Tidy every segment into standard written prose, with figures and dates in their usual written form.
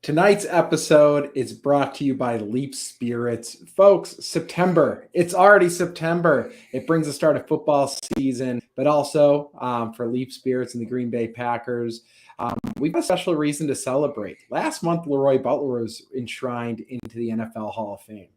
Tonight's episode is brought to you by Leap Spirits. Folks, September. It's already September. It brings the start of football season, but also for Leap Spirits and the Green Bay Packers, we've got a special reason to celebrate. Last month, Leroy Butler was enshrined into the NFL Hall of Fame.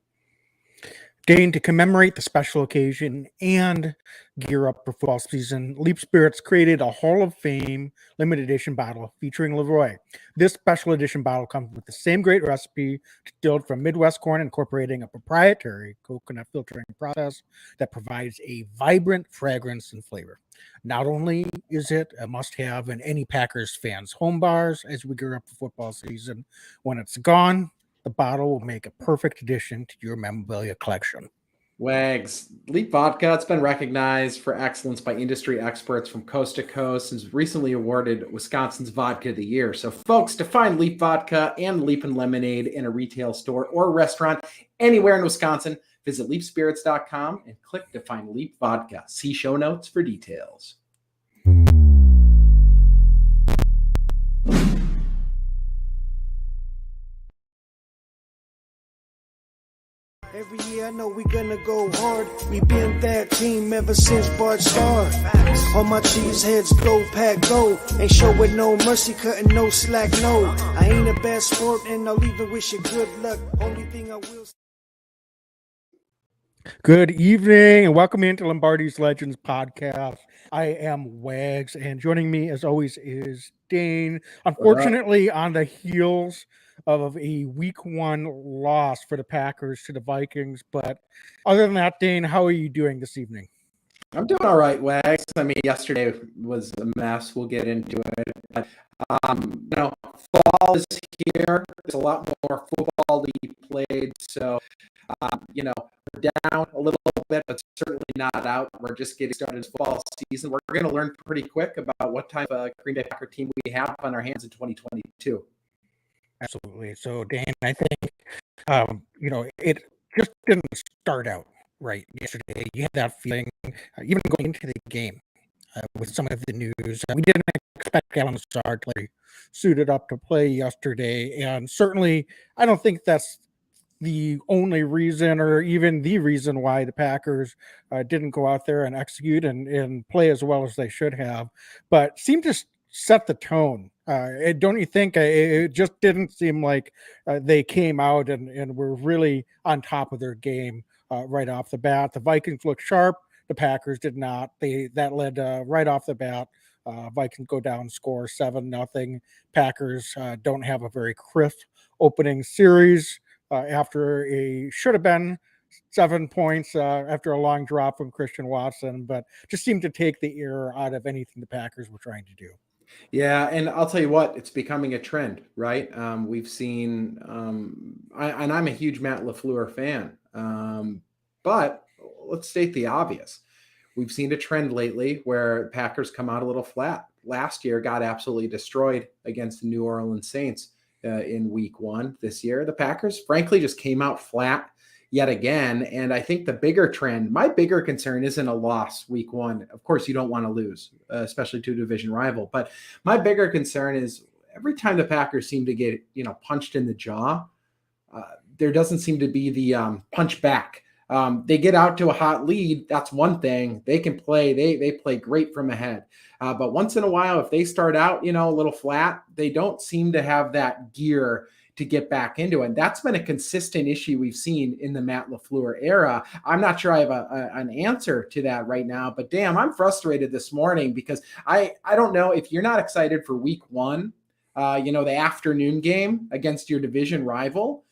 Dane, to commemorate the special occasion and gear up for football season, Leap Spirits created a Hall of Fame limited edition bottle featuring Leroy. This special edition bottle comes with the same great recipe distilled from Midwest corn, incorporating a proprietary coconut filtering process that provides a vibrant fragrance and flavor. Not only is it a must-have in any Packers fans' home bars as we gear up for football season, when it's gone, the bottle will make a perfect addition to your memorabilia collection. Wags. Leap Vodka, it's been recognized for excellence by industry experts from coast to coast and is recently awarded Wisconsin's Vodka of the Year. So folks, to find Leap Vodka and Leap and Lemonade in a retail store or restaurant anywhere in Wisconsin, visit leapspirits.com and click to find Leap Vodka. See show notes for details. Every year I know we gonna go hard. We been that team ever since Bart started. All my cheese heads go pack go. Ain't showing no mercy, cutting no slack, no. I ain't a bad sport and I'll even wish you good luck. Only thing I will. Good evening and welcome into Lombardi's Legends podcast. I am Wags and joining me as always is Dane. Unfortunately, on the heels of a week one loss for the Packers to the Vikings. But other than that, Dane, how are you doing this evening? I'm doing all right, Wags. I mean, yesterday was a mess. We'll get into it. But, fall is here. There's a lot more football to be played. So, we're down a little bit, but certainly not out. We're just getting started as fall season. We're going to learn pretty quick about what type of Green Bay Packer team we have on our hands in 2022. Absolutely. So, Dan, I think, it just didn't start out right yesterday. You had that feeling, even going into the game with some of the news. We didn't expect Alan Lazard to play suited up to play yesterday. And certainly, I don't think that's the only reason or even the reason why the Packers didn't go out there and execute and play as well as they should have, but seemed to set the tone. Don't you think it just didn't seem like they came out and were really on top of their game right off the bat? The Vikings looked sharp. The Packers did not. That led right off the bat. Vikings go down, score 7-0. Packers don't have a very crisp opening series after should have been 7 points after a long drop from Christian Watson, but just seemed to take the air out of anything the Packers were trying to do. Yeah, and I'll tell you what, it's becoming a trend, right? We've seen, and I'm a huge Matt LaFleur fan, but let's state the obvious. We've seen a trend lately where Packers come out a little flat. Last year got absolutely destroyed against the New Orleans Saints in week one. This year, the Packers, frankly, just came out flat yet again. And I think the bigger trend, my bigger concern isn't a loss week one. Of course, you don't want to lose, especially to a division rival. But my bigger concern is every time the Packers seem to get, punched in the jaw, there doesn't seem to be the punch back. They get out to a hot lead. That's one thing. They can play. They play great from ahead. But once in a while, if they start out, a little flat, they don't seem to have that gear to get back into it. And that's been a consistent issue we've seen in the Matt LaFleur era. I'm not sure I have an answer to that right now, but damn, I'm frustrated this morning because I don't know if you're not excited for week one, the afternoon game against your division rival.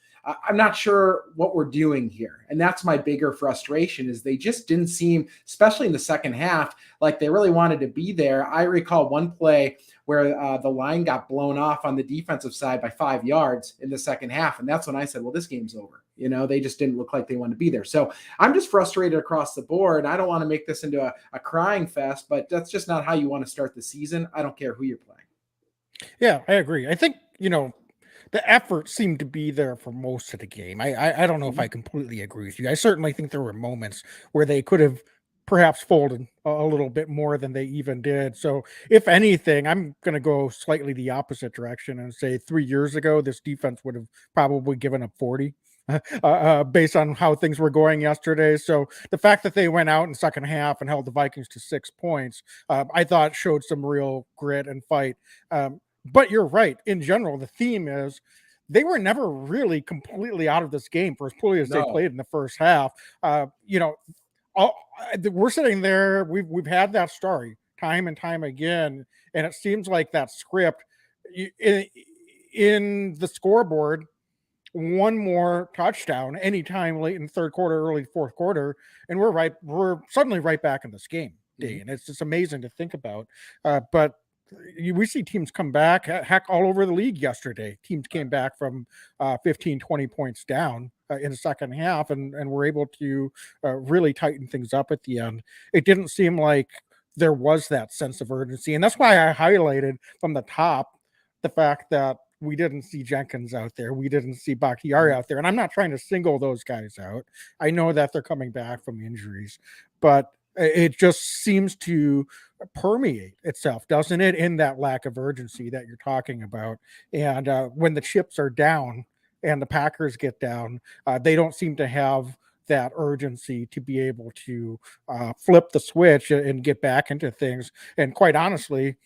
I'm not sure what we're doing here. And that's my bigger frustration is they just didn't seem, especially in the second half, like they really wanted to be there. I recall one play where the line got blown off on the defensive side by 5 yards in the second half. And that's when I said, well, this game's over. They just didn't look like they wanted to be there. So I'm just frustrated across the board. I don't want to make this into a crying fest, but that's just not how you want to start the season. I don't care who you're playing. Yeah, I agree. I think, the effort seemed to be there for most of the game. I don't know if I completely agree with you. I certainly think there were moments where they could have perhaps folded a little bit more than they even did. So if anything, I'm going to go slightly the opposite direction and say 3 years ago, this defense would have probably given up 40 based on how things were going yesterday. So the fact that they went out in second half and held the Vikings to 6 points, I thought showed some real grit and fight. But you're right. In general, the theme is they were never really completely out of this game for as poorly as they played in the first half. We're sitting there. We've had that story time and time again, and it seems like that script in the scoreboard. One more touchdown anytime late in third quarter, early fourth quarter, and we're suddenly right back in this game, Dane. It's just amazing to think about. But we see teams come back, heck, all over the league yesterday. Teams came back from 15, 20 points down in the second half and were able to really tighten things up at the end. It didn't seem like there was that sense of urgency. And that's why I highlighted from the top the fact that we didn't see Jenkins out there. We didn't see Bakhtiari out there. And I'm not trying to single those guys out. I know that they're coming back from injuries, but it just seems to permeate itself, doesn't it, in that lack of urgency that you're talking about. And when the chips are down and the Packers get down, they don't seem to have that urgency to be able to flip the switch and get back into things. And quite honestly,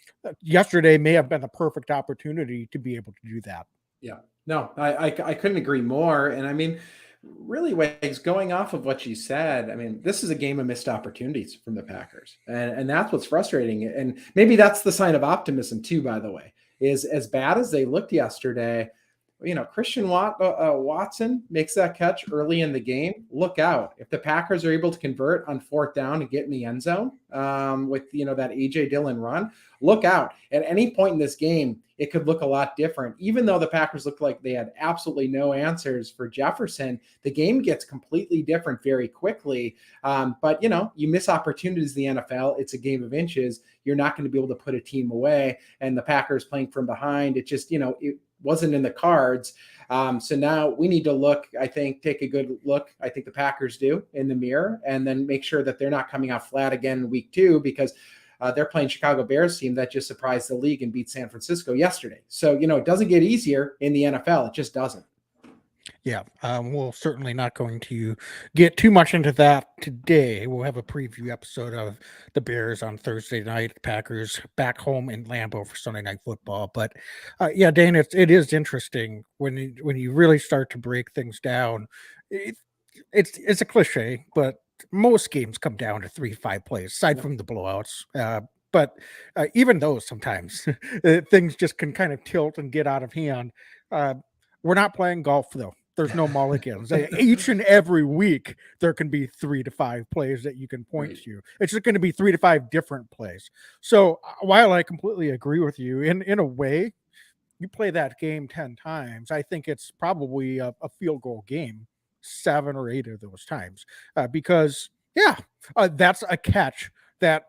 yesterday may have been the perfect opportunity to be able to do that. Yeah, no, I couldn't agree more. And I mean, really, Wags, going off of what you said, I mean, this is a game of missed opportunities from the Packers. And that's what's frustrating. And maybe that's the sign of optimism too, by the way, is as bad as they looked yesterday, Christian Watson makes that catch early in the game. Look out. If the Packers are able to convert on fourth down and get in the end zone with, that A.J. Dillon run, look out. At any point in this game, it could look a lot different. Even though the Packers looked like they had absolutely no answers for Jefferson, the game gets completely different very quickly. But, you miss opportunities in the NFL. It's a game of inches. You're not going to be able to put a team away. And the Packers playing from behind, it just, it wasn't in the cards. So now we need to take a good look. I think the Packers do in the mirror, and then make sure that they're not coming out flat again in week 2, because they're playing Chicago Bears team that just surprised the league and beat San Francisco yesterday. So, it doesn't get easier in the NFL. It just doesn't. Yeah, we're certainly not going to get too much into that today. We'll have a preview episode of the Bears on Thursday night, Packers back home in Lambeau for Sunday Night Football. But yeah, Dane, it is interesting when you really start to break things down. It's a cliche, but most games come down to 3-5 plays, aside from the blowouts. But even those sometimes things just can kind of tilt and get out of hand. We're not playing golf, though. There's no mulligans. Each and every week, there can be 3 to 5 plays that you can point to. It's just going to be 3 to 5 different plays. So while I completely agree with you, in a way, you play that game 10 times, I think it's probably a field goal game 7 or 8 of those times. Because, that's a catch that,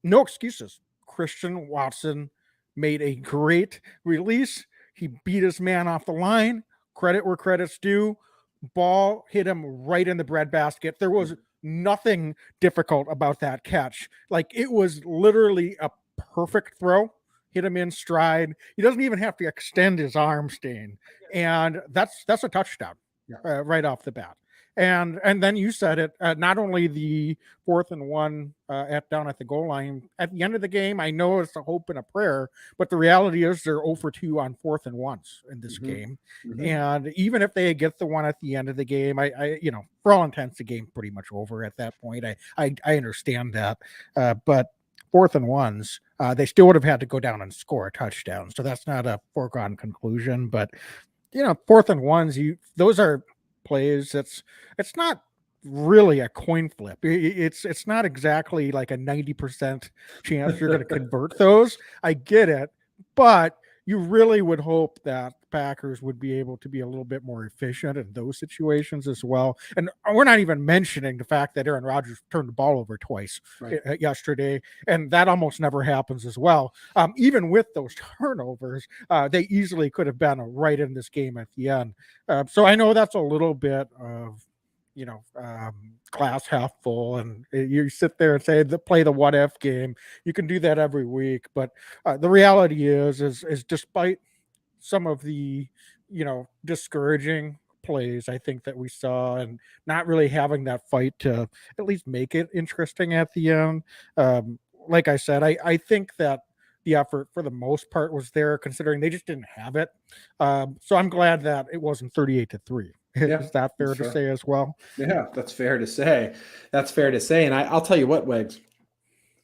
no excuses. Christian Watson made a great release. He beat his man off the line. Credit where credit's due. Ball hit him right in the breadbasket. There was nothing difficult about that catch. Like, it was literally a perfect throw. Hit him in stride. He doesn't even have to extend his arm, Stain. And that's a touchdown right off the bat. And then you said it, not only the 4th and 1 down at the goal line at the end of the game. I know it's a hope and a prayer, but the reality is they're 0 for 2 on 4th and 1s in this game. And even if they get the one at the end of the game, I for all intents, the game pretty much over at that point. I understand that, but 4th and 1s, they still would have had to go down and score a touchdown. So that's not a foregone conclusion. But 4th and 1s, those are plays. It's not really a coin flip. It's not exactly like a 90% chance you're going to convert those. I get it, but you really would hope that Packers would be able to be a little bit more efficient in those situations as well. And we're not even mentioning the fact that Aaron Rodgers turned the ball over twice yesterday, and that almost never happens as well. Even with those turnovers, they easily could have been right in this game at the end. So I know that's a little bit of glass half full, and you sit there and say play the what if game. You can do that every week, but the reality is despite some of the discouraging plays I think that we saw, and not really having that fight to at least make it interesting at the end. Like I said, I think that the effort for the most part was there, considering they just didn't have it. So I'm glad that it wasn't 38-3. Yeah, Is that fair to sure. say as well? Yeah, that's fair to say. That's fair to say. And I'll tell you what, Wiggs.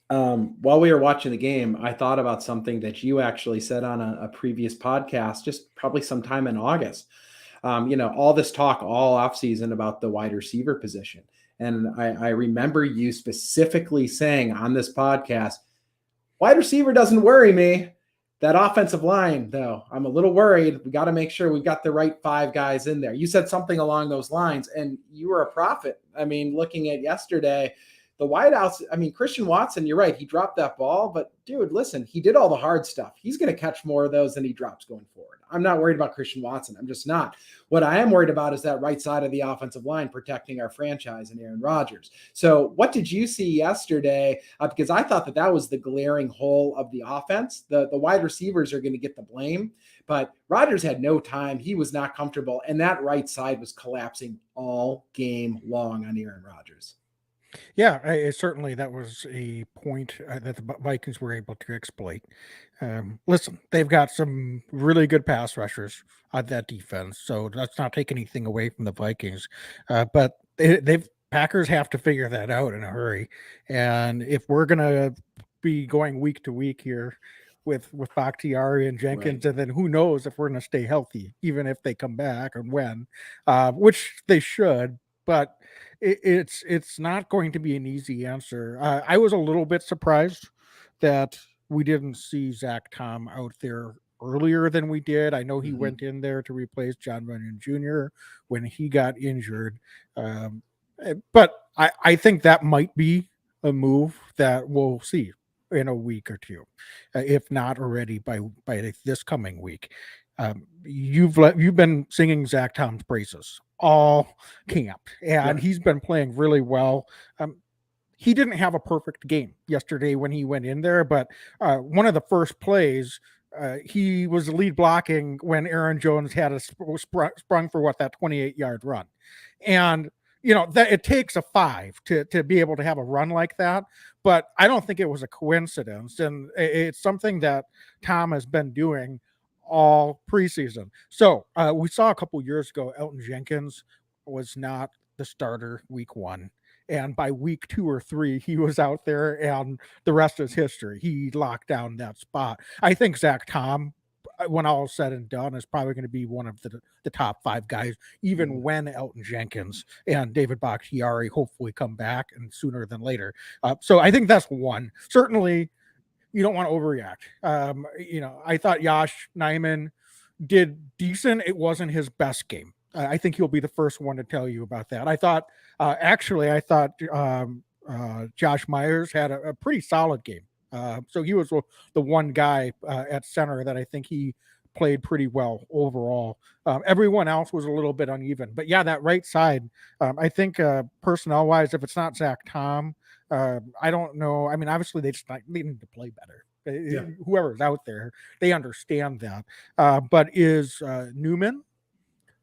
While we were watching the game, I thought about something that you actually said on a previous podcast, just probably sometime in August. All this talk all offseason about the wide receiver position. And I remember you specifically saying on this podcast, wide receiver doesn't worry me. That offensive line, though, I'm a little worried. We got to make sure we've got the right 5 guys in there. You said something along those lines, and you were a prophet. I mean, looking at yesterday, the wideouts, Christian Watson, you're right. He dropped that ball, but dude, listen, he did all the hard stuff. He's going to catch more of those than he drops going forward. I'm not worried about Christian Watson. I'm just not. What I am worried about is that right side of the offensive line protecting our franchise and Aaron Rodgers. So what did you see yesterday? Because I thought that was the glaring hole of the offense. The wide receivers are going to get the blame, but Rodgers had no time. He was not comfortable, and that right side was collapsing all game long on Aaron Rodgers. Yeah, certainly that was a point that the Vikings were able to exploit. Listen, they've got some really good pass rushers on that defense, so let's not take anything away from the Vikings. But they've Packers have to figure that out in a hurry. And if we're gonna be going week to week here with Bakhtiari and Jenkins, Right. and then who knows if we're gonna stay healthy, even if they come back and when, which they should, but it's not going to be an easy answer. I was a little bit surprised that we didn't see Zach Tom out there earlier than we did. I know he went in there to replace John Runyon Jr. when he got injured, but I think that might be a move that we'll see in a week or two, if not already by this coming week. You've been singing Zach Tom's praises all camp, and he's been playing really well. He didn't have a perfect game yesterday when he went in there, but one of the first plays, he was lead blocking when Aaron Jones had sprung for that 28-yard run. And that it takes a 5 to be able to have a run like that, but I don't think it was a coincidence, and it's something that Tom has been doing all preseason. So we saw a couple years ago, Elton Jenkins was not the starter week 1. And by week 2 or 3, he was out there, and the rest is history. He locked down that spot. I think Zach Tom, when all is said and done, is probably going to be one of the top 5 guys, even when Elton Jenkins and David Bakhtiari hopefully come back, and sooner than later. So I think that's one. Certainly, you don't want to overreact. I thought Josh Nijman did decent. It wasn't his best game. I think he'll be the first one to tell you about that. I thought Josh Myers had a pretty solid game. So he was the one guy at center that I think he played pretty well overall. Everyone else was a little bit uneven. But yeah, that right side, I think personnel-wise, if it's not Zach Tom, I don't know. I mean, obviously they need to play better. Whoever's out there, they understand that. But is Newman,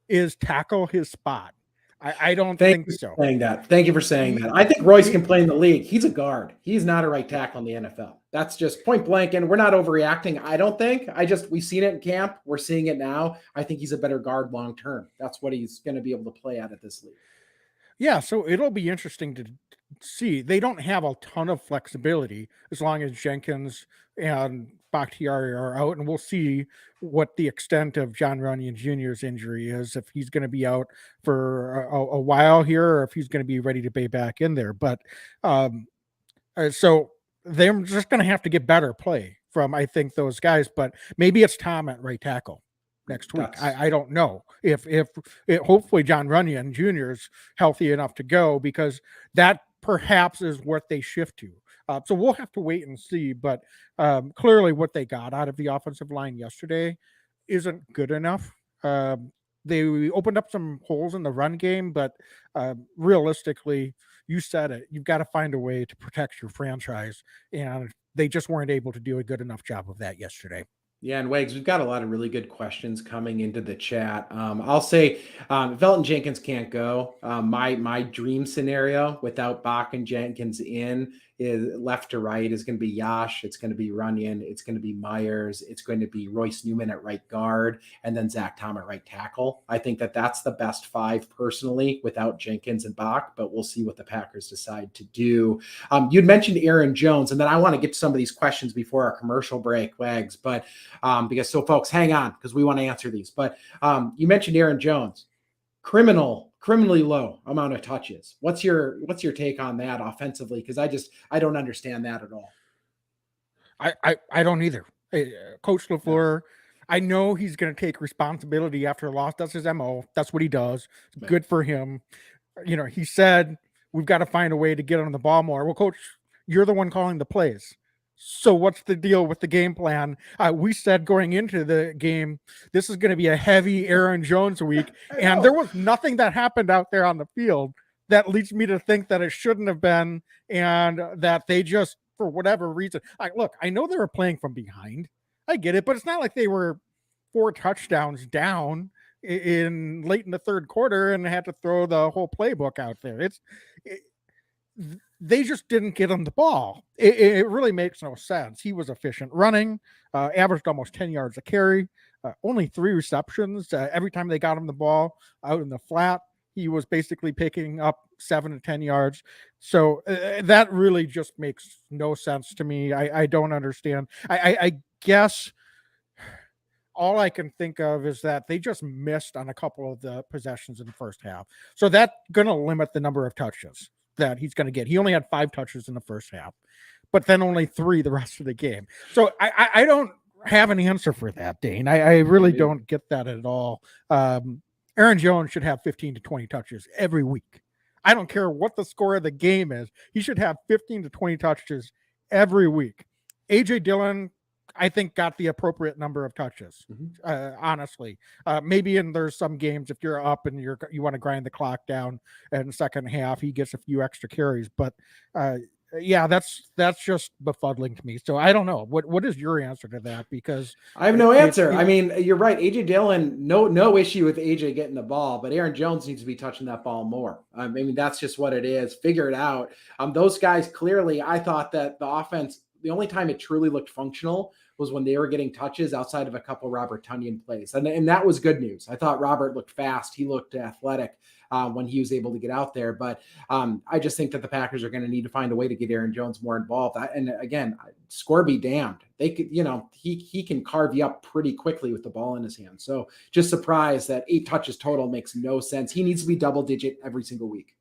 is tackle his spot? I don't think so. Thank you for saying that. I think Royce can play in the league. He's a guard. He's not a right tackle in the NFL. That's just point blank. And we're not overreacting. I don't think. We've seen it in camp. We're seeing it now. I think he's a better guard long term. That's what he's going to be able to play at this league. Yeah, so it'll be interesting to see. They don't have a ton of flexibility as long as Jenkins and Bakhtiari are out, and we'll see what the extent of John Runyon Jr.'s injury is, if he's going to be out for a while here, or if he's going to be ready to be back in there. But so they're just going to have to get better play from, I think, those guys. But maybe it's Tom at right tackle next week. I don't know if hopefully John Runyon Jr. is healthy enough to go, because that perhaps is what they shift to. So we'll have to wait and see. But clearly what they got out of the offensive line yesterday isn't good enough. They opened up some holes in the run game, but realistically, you said it. You've got to find a way to protect your franchise, and they just weren't able to do a good enough job of that yesterday. Yeah, and Wags, we've got a lot of really good questions coming into the chat. I'll say if Elton Jenkins can't go, my dream scenario without Bach and Jenkins in is left to right is going to be Yash, it's going to be Runyon, it's going to be Myers, it's going to be Royce Newman at right guard, and then Zach Tom at right tackle. I think that that's the best five personally without Jenkins and Bach, but we'll see what the Packers decide to do. You'd mentioned Aaron Jones, and then I want to get to some of these questions before our commercial break, Wags, but because so folks, hang on, because we want to answer these. But you mentioned Aaron Jones, criminally low amount of touches. What's your take on that offensively? Because I don't understand that at all. I don't either. Coach LaFleur, I know he's going to take responsibility after a loss. That's his MO. That's what he does. Good for him. He said, we've got to find a way to get on the ball more. Well, Coach, you're the one calling the plays. So what's the deal with the game plan? We said going into the game, this is going to be a heavy Aaron Jones week. And there was nothing that happened out there on the field that leads me to think that it shouldn't have been, and that they just, for whatever reason, I know they were playing from behind. I get it, but it's not like they were 4 touchdowns down in late in the third quarter and had to throw the whole playbook out there. They just didn't get him the ball. It really makes no sense. He was efficient running, averaged almost 10 yards a carry, only 3 receptions. Every time they got him the ball out in the flat, he was basically picking up 7 to 10 yards. So that really just makes no sense to me. I don't understand. I guess all I can think of is that they just missed on a couple of the possessions in the first half. So that's going to limit the number of touches that he's going to get. He only had 5 touches in the first half, but then only 3 the rest of the game. So I don't have an answer for that, Dane. I really don't get that at all. Aaron Jones should have 15 to 20 touches every week. I don't care what the score of the game is. He should have 15 to 20 touches every week. AJ Dillon, I think, got the appropriate number of touches. Honestly, maybe there's some games if you're up and you want to grind the clock down in the second half, he gets a few extra carries. But that's just befuddling to me. So I don't know what is your answer to that, because I have no answer. I mean, you're right. AJ Dillon, no issue with AJ getting the ball, but Aaron Jones needs to be touching that ball more. I mean, that's just what it is. Figure it out. Those guys clearly, I thought that the offense, the only time it truly looked functional was when they were getting touches outside of a couple Robert Tonyan plays. And that was good news. I thought Robert looked fast. He looked athletic when he was able to get out there. But I just think that the Packers are going to need to find a way to get Aaron Jones more involved. And again, score be damned. They could, he can carve you up pretty quickly with the ball in his hand. So just surprised that 8 touches total makes no sense. He needs to be double digit every single week.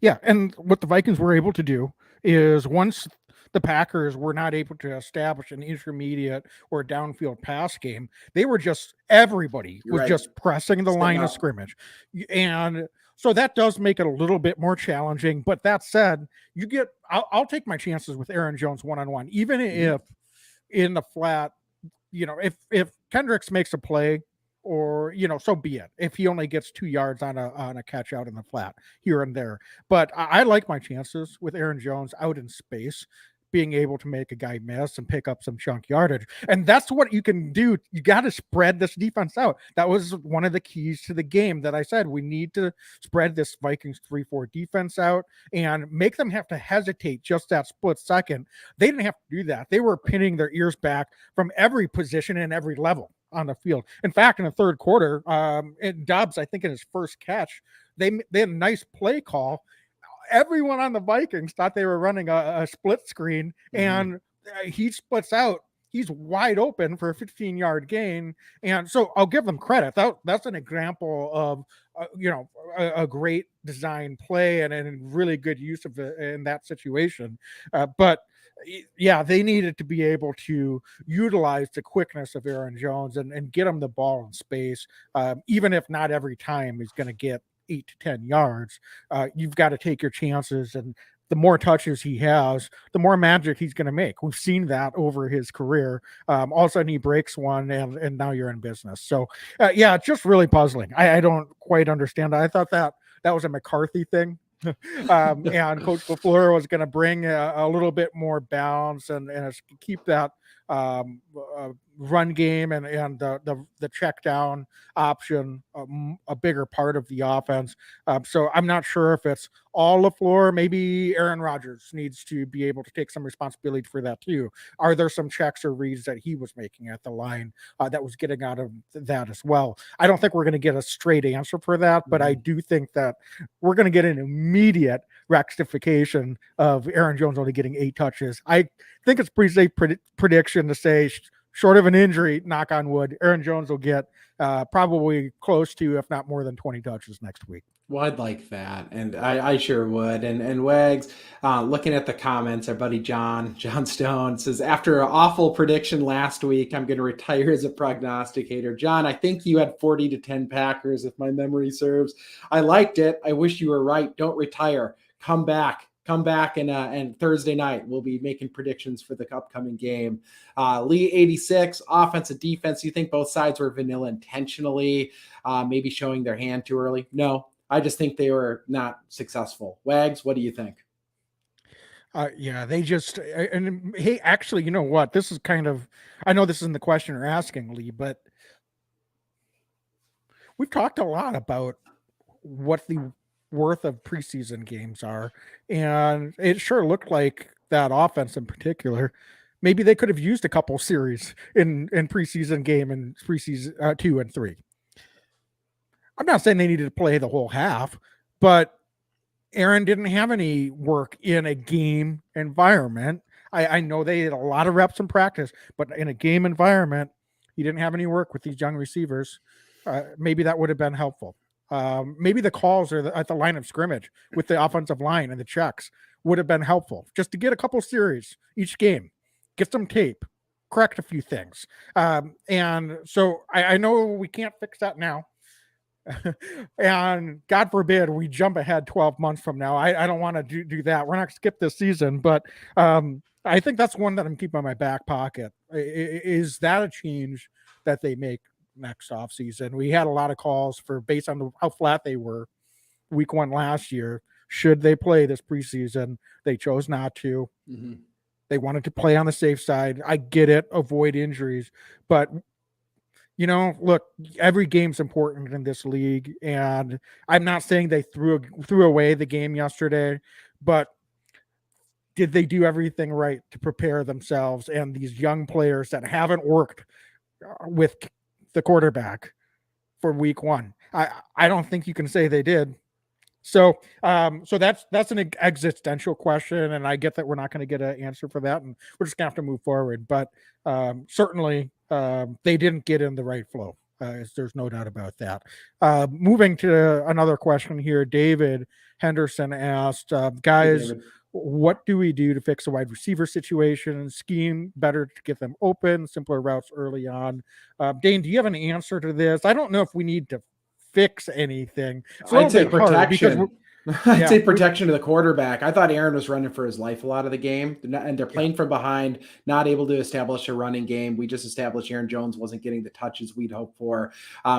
Yeah. And what the Vikings were able to do is, once the Packers were not able to establish an intermediate or downfield pass game, everybody was just pressing the line of scrimmage. And so that does make it a little bit more challenging. But that said, I'll take my chances with Aaron Jones one-on-one, even if in the flat, if Kendricks makes a play, or, so be it. If he only gets 2 yards on a catch out in the flat here and there. But I like my chances with Aaron Jones out in space, being able to make a guy miss and pick up some chunk yardage. And that's what you can do. You got to spread this defense out. That was one of the keys to the game that I said, we need to spread this Vikings 3-4 defense out and make them have to hesitate just that split second. They didn't have to do that. They were pinning their ears back from every position and every level on the field. In fact, in the third quarter, Dobbs, I think in his first catch, they had a nice play call. Everyone on the Vikings thought they were running a split screen, and he splits out. He's wide open for a 15-yard gain. And so I'll give them credit. That's an example of, a great design play and a really good use of it in that situation. But yeah, they needed to be able to utilize the quickness of Aaron Jones and get him the ball in space. Even if not every time he's going to get 8 to 10 yards, you've got to take your chances and the more touches he has, the more magic he's going to make. We've seen that over his career. All of a sudden he breaks one, and now you're in business. So yeah, it's just really puzzling. I don't quite understand. I thought that was a McCarthy thing. And Coach LaFleur was going to bring a little bit more balance and keep that run game and the check down option a bigger part of the offense. So I'm not sure if it's all LaFleur. Maybe Aaron Rodgers needs to be able to take some responsibility for that too. Are there some checks or reads that he was making at the line that was getting out of that as well? I don't think we're going to get a straight answer for that, but I do think that we're going to get an immediate rectification of Aaron Jones only getting 8 touches. I think it's pretty safe prediction to say, short of an injury, knock on wood, Aaron Jones will get probably close to, if not more than 20 touches next week. Well, I'd like that, and I sure would. And Wags, looking at the comments, our buddy John Stone says, after an awful prediction last week, I'm going to retire as a prognosticator. John, I think you had 40-10 Packers, if my memory serves. I liked it. I wish you were right. Don't retire. Come back, and Thursday night we'll be making predictions for the upcoming game. Lee 86, offense and defense. You think both sides were vanilla intentionally, maybe showing their hand too early? No, I just think they were not successful. Wags, what do you think? Yeah, they just, and hey, actually, you know what? This is kind of, I know this isn't the question you're asking, Lee, but we've talked a lot about what the worth of preseason games are, and it sure looked like that offense in particular, maybe they could have used a couple series in preseason game and preseason 2 and 3. I'm not saying they needed to play the whole half, but Aaron didn't have any work in a game environment. I know they had a lot of reps in practice, but in a game environment, he didn't have any work with these young receivers. Maybe that would have been helpful. Maybe the calls or at the line of scrimmage with the offensive line and the checks would have been helpful, just to get a couple series each game, get some tape, correct a few things. And so I know we can't fix that now. And God forbid we jump ahead 12 months from now. I don't want to do that. We're not going to skip this season, but I think that's one that I'm keeping in my back pocket. Is that a change that they make next offseason? We had a lot of calls for, based on how flat they were week 1 last year, should they play this preseason? They chose not to. Mm-hmm. They wanted to play on the safe side. I get it, avoid injuries, but you know, look, every game's important in this league, and I'm not saying they threw away the game yesterday, but did they do everything right to prepare themselves and these young players that haven't worked with the quarterback for week 1? I don't think you can say they did. So that's an existential question, and I get that we're not going to get an answer for that, and we're just going to have to move forward. But certainly they didn't get in the right flow. There's no doubt about that. Moving to another question here, David Henderson asked, guys, hey, what do we do to fix the wide receiver situation? Scheme better to get them open, simpler routes early on. Dane, do you have an answer to this? I don't know if we need to fix anything. I'd say protection. I'd say protection to the quarterback. I thought Aaron was running for his life a lot of the game, and they're playing from behind, not able to establish a running game. We just established Aaron Jones wasn't getting the touches we'd hoped for.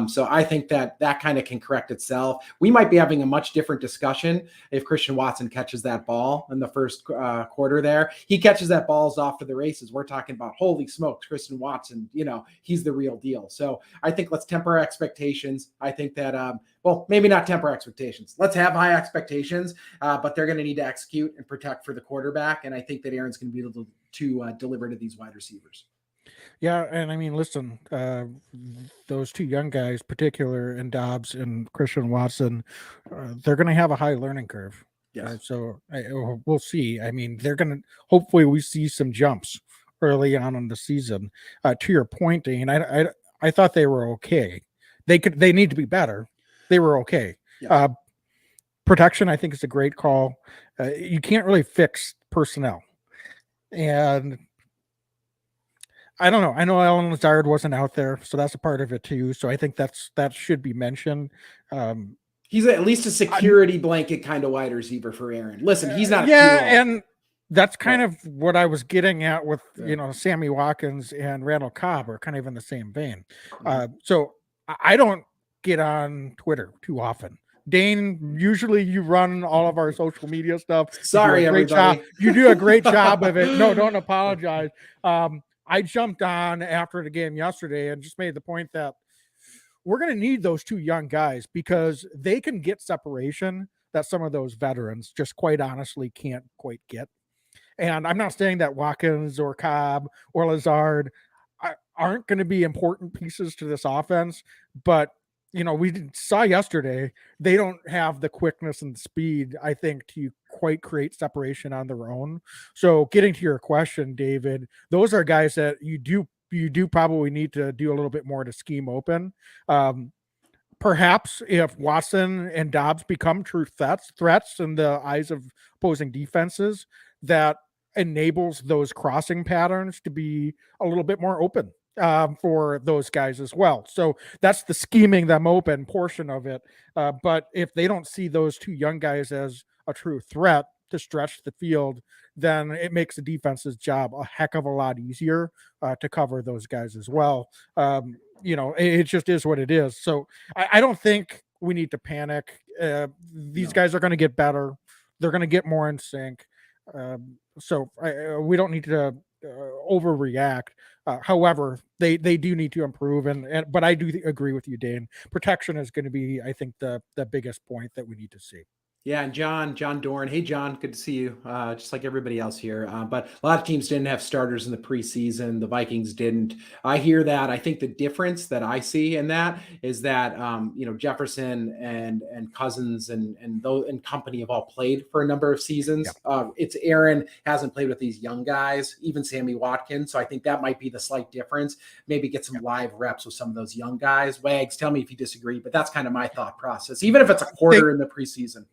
So I think that kind of can correct itself. We might be having a much different discussion if Christian Watson catches that ball in the first quarter there. He catches that balls off to the races. We're talking about, holy smokes, Christian Watson, he's the real deal. So I think let's temper expectations. I think that, well, maybe not temper expectations. Let's have high expectations, but they're going to need to execute and protect for the quarterback. And I think that Aaron's going to be able to deliver to these wide receivers. Yeah, and I mean, listen, those two young guys, particular in Dobbs and Christian Watson, they're going to have a high learning curve. Yes. So we'll see. I mean, they're going to, hopefully we see some jumps early on in the season. To your point, Dean, I thought they were okay. They need to be better. They were okay. Yes. Protection, I think, is a great call. You can't really fix personnel. And I don't know. I know Allen Lazard wasn't out there, so that's a part of it too. So I think that should be mentioned. He's at least a security blanket kind of wide receiver for Aaron. Listen, he's not. And that's kind of what I was getting at with Sammy Watkins and Randall Cobb are kind of in the same vein. So I don't get on Twitter too often. Dane, usually you run all of our social media stuff. Sorry, everybody. You do a great job of it. No, don't apologize. I jumped on after the game yesterday and just made the point that we're going to need those two young guys because they can get separation that some of those veterans just quite honestly can't quite get. And I'm not saying that Watkins or Cobb or Lazard aren't going to be important pieces to this offense, but we saw yesterday, they don't have the quickness and speed, I think, to quite create separation on their own. So getting to your question, David, those are guys that you do probably need to do a little bit more to scheme open. Perhaps if Watson and Dobbs become true threats in the eyes of opposing defenses, that enables those crossing patterns to be a little bit more open for those guys as well. So that's the scheming them open portion of it. But if they don't see those two young guys as a true threat to stretch the field, then it makes the defense's job a heck of a lot easier to cover those guys as well. It just is what it is. So I don't think we need to panic. These guys are going to get better. They're going to get more in sync. So we don't need to overreact. However, they do need to improve. But I do agree with you, Dane. Protection is going to be, I think, the biggest point that we need to see. Yeah, and John Dorn. Hey, John, good to see you. Just like everybody else here. But a lot of teams didn't have starters in the preseason. The Vikings didn't. I hear that. I think the difference that I see in that is that Jefferson and Cousins and company have all played for a number of seasons. Yeah. It's Aaron hasn't played with these young guys, even Sammy Watkins. So I think that might be the slight difference. Maybe get some live reps with some of those young guys. Wags, tell me if you disagree, but that's kind of my thought process, even if it's a quarter in the preseason.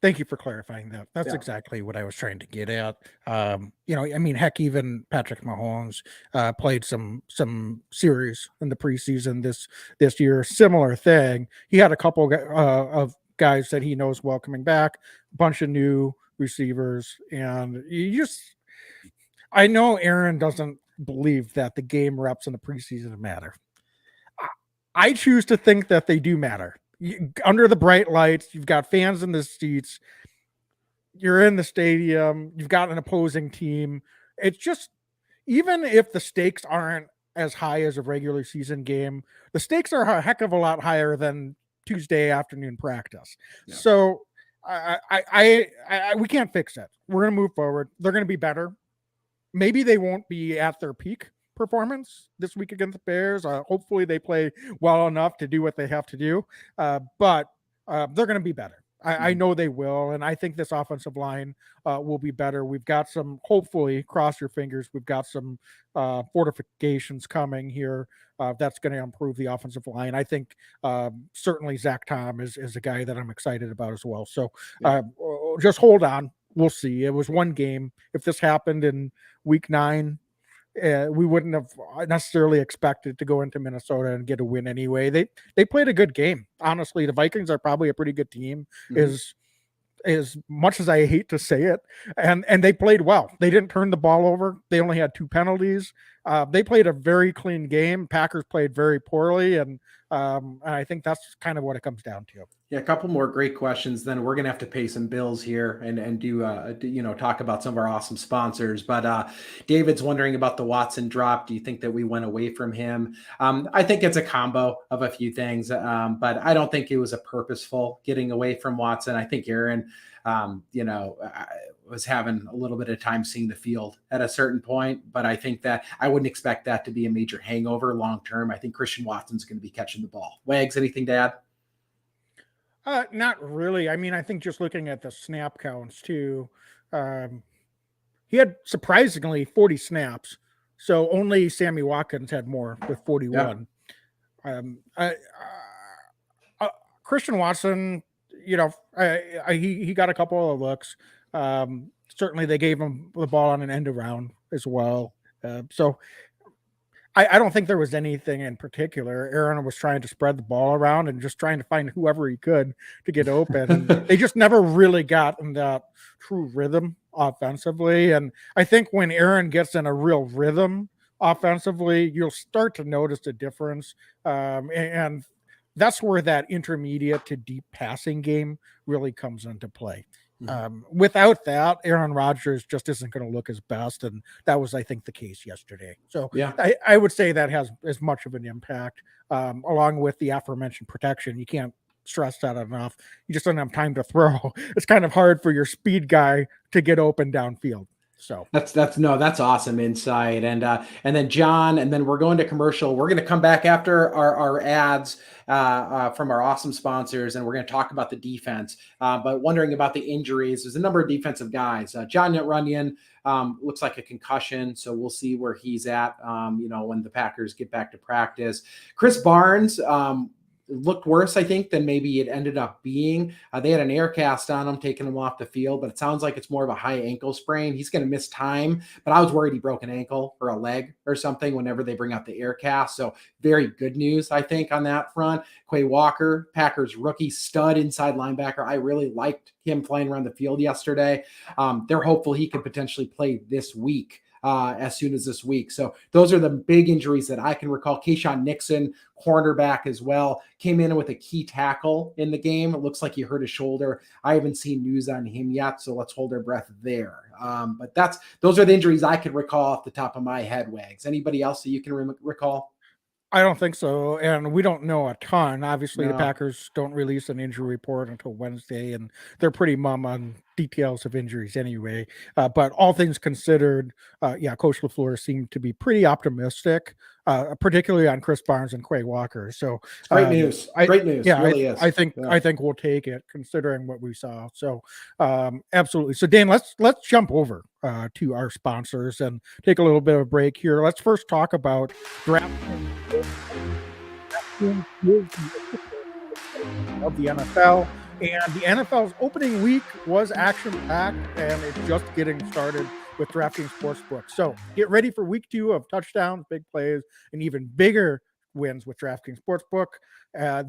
Thank you for clarifying that. That's exactly what I was trying to get at. Heck, even Patrick Mahomes played some series in the preseason this year. Similar thing. He had a couple of guys that he knows well coming back, a bunch of new receivers, and I know Aaron doesn't believe that the game reps in the preseason matter. I choose to think that they do matter. Under the bright lights, you've got fans in the seats, you're in the stadium, you've got an opposing team. It's just, even if the stakes aren't as high as a regular season game, the stakes are a heck of a lot higher than Tuesday afternoon practice. Yeah. So we can't fix it. We're going to move forward. They're going to be better. Maybe they won't be at their peak performance this week against the Bears. Hopefully they play well enough to do what they have to do, but they're going to be better. I know they will, and I think this offensive line will be better. We've got some, hopefully, cross your fingers, we've got some fortifications coming here that's going to improve the offensive line. I think certainly Zach Tom is a guy that I'm excited about as well. So just hold on. We'll see. It was one game. If this happened in week 9, we wouldn't have necessarily expected to go into Minnesota and get a win anyway. They played a good game. Honestly, the Vikings are probably a pretty good team, as much as I hate to say it. And they played well. They didn't turn the ball over. They only had 2 penalties. They played a very clean game. Packers played very poorly, and I think that's kind of what it comes down to. Yeah, a couple more great questions. Then we're gonna have to pay some bills here and do talk about some of our awesome sponsors. But David's wondering about the Watson drop. Do you think that we went away from him? I think it's a combo of a few things, but I don't think it was a purposeful getting away from Watson. I think Aaron, was having a little bit of time seeing the field at a certain point, but I think that I wouldn't expect that to be a major hangover long term. I think Christian Watson's going to be catching the ball. Wags, anything to add? Not really. I mean, I think just looking at the snap counts too, he had surprisingly 40 snaps. So only Sammy Watkins had more with 41. Yeah. Christian Watson, he got a couple of looks. Certainly they gave him the ball on an end around as well. So I don't think there was anything in particular. Aaron was trying to spread the ball around and just trying to find whoever he could to get open. And they just never really got in that true rhythm offensively. And I think when Aaron gets in a real rhythm offensively, you'll start to notice a difference. And that's where that intermediate to deep passing game really comes into play. Without that, Aaron Rodgers just isn't going to look his best. And that was, I think, the case yesterday. So Yeah. I would say that has as much of an impact, along with the aforementioned protection. You can't stress that enough. You just don't have time to throw. It's kind of hard for your speed guy to get open downfield. So that's awesome insight. And then John, and then we're going to commercial. We're going to come back after our ads from our awesome sponsors, and we're going to talk about the defense. But wondering about the injuries, there's a number of defensive guys. John Runyon looks like a concussion, so we'll see where he's at. When the Packers get back to practice. Chris Barnes looked worse, I think, than maybe it ended up being. They had an air cast on him, taking him off the field, but it sounds like it's more of a high ankle sprain. He's going to miss time, but I was worried he broke an ankle or a leg or something whenever they bring out the air cast. So very good news, I think, on that front. Quay Walker, Packers rookie stud inside linebacker. I really liked him playing around the field yesterday. They're hopeful he could potentially play this week. As soon as this week. So those are the big injuries that I can recall. Keyshawn Nixon, cornerback as well, came in with a key tackle in the game. It looks like he hurt his shoulder. I haven't seen news on him yet, so let's hold our breath there. But those are the injuries I could recall off the top of my head, Wags. Anybody else that you can recall? I don't think so. And we don't know a ton. Obviously, No. the Packers don't release an injury report until Wednesday, and they're pretty mum on details of injuries anyway. But all things considered, Coach LaFleur seemed to be pretty optimistic, particularly on Chris Barnes and Quay Walker. So great news. Great news. Yeah, really is. I think we'll take it considering what we saw. So absolutely. So Dan, let's jump over to our sponsors and take a little bit of a break here. Let's first talk about draft of the NFL. And the NFL's opening week was action-packed, and it's just getting started with DraftKings Sportsbook. So get ready for week 2 of touchdowns, big plays, and even bigger wins with DraftKings Sportsbook.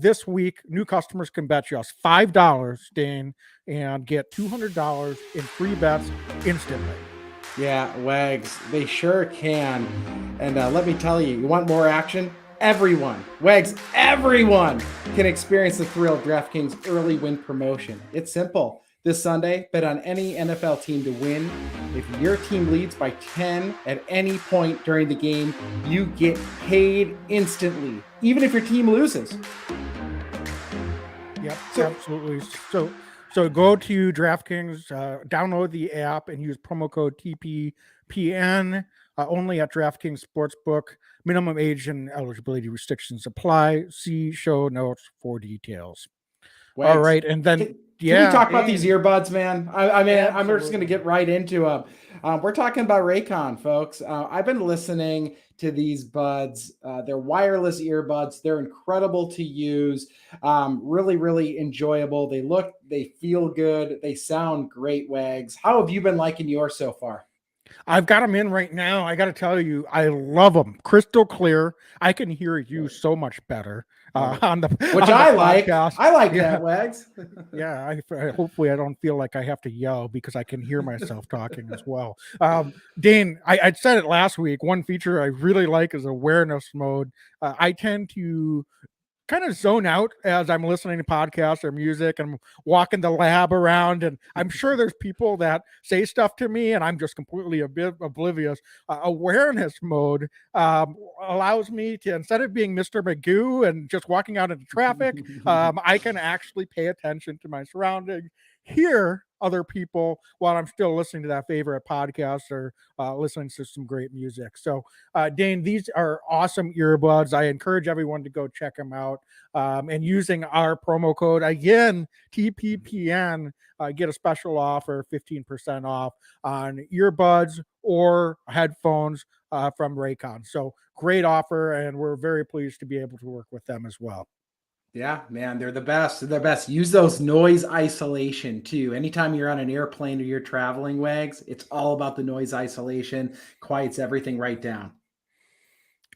This week, new customers can bet just $5, Dane, and get $200 in free bets instantly. Yeah, Wags, they sure can. And let me tell you want more action? Everyone can experience the thrill of DraftKings early win promotion. It's simple. This Sunday, bet on any NFL team to win. If your team leads by 10 at any point during the game, you get paid instantly, even if your team loses. Yep, absolutely. So go to DraftKings, download the app, and use promo code TPPN. Only at DraftKings Sportsbook. Minimum age and eligibility restrictions apply. See show notes for details. Wags. All right, and then can we talk about these earbuds, man? I mean, I'm just going to get right into them. We're talking about Raycon, folks. I've been listening to these buds. They're wireless earbuds. They're incredible to use. Really, really enjoyable. They feel good. They sound great, Wags. How have you been liking yours so far? I've got them in right now. I got to tell you, I love them. Crystal clear. I can hear you so much better on the podcast. I like that, Wags. Yeah. Hopefully I don't feel like I have to yell because I can hear myself talking as well. Dane, I said it last week. One feature I really like is awareness mode. I tend to kind of zone out as I'm listening to podcasts or music and walking the lab around. And I'm sure there's people that say stuff to me and I'm just completely a bit oblivious. Awareness mode allows me to, instead of being Mr. Magoo and just walking out into traffic, I can actually pay attention to my surroundings, hear other people while I'm still listening to that favorite podcast or listening to some great music. So Dane, these are awesome earbuds. I encourage everyone to go check them out. And using our promo code, again, TPPN, get a special offer, 15% off on earbuds or headphones from Raycon. So great offer, and we're very pleased to be able to work with them as well. Yeah, man, they're the best. They're the best. Use those noise isolation too. Anytime you're on an airplane or you're traveling, Wags, it's all about the noise isolation. Quiets everything right down.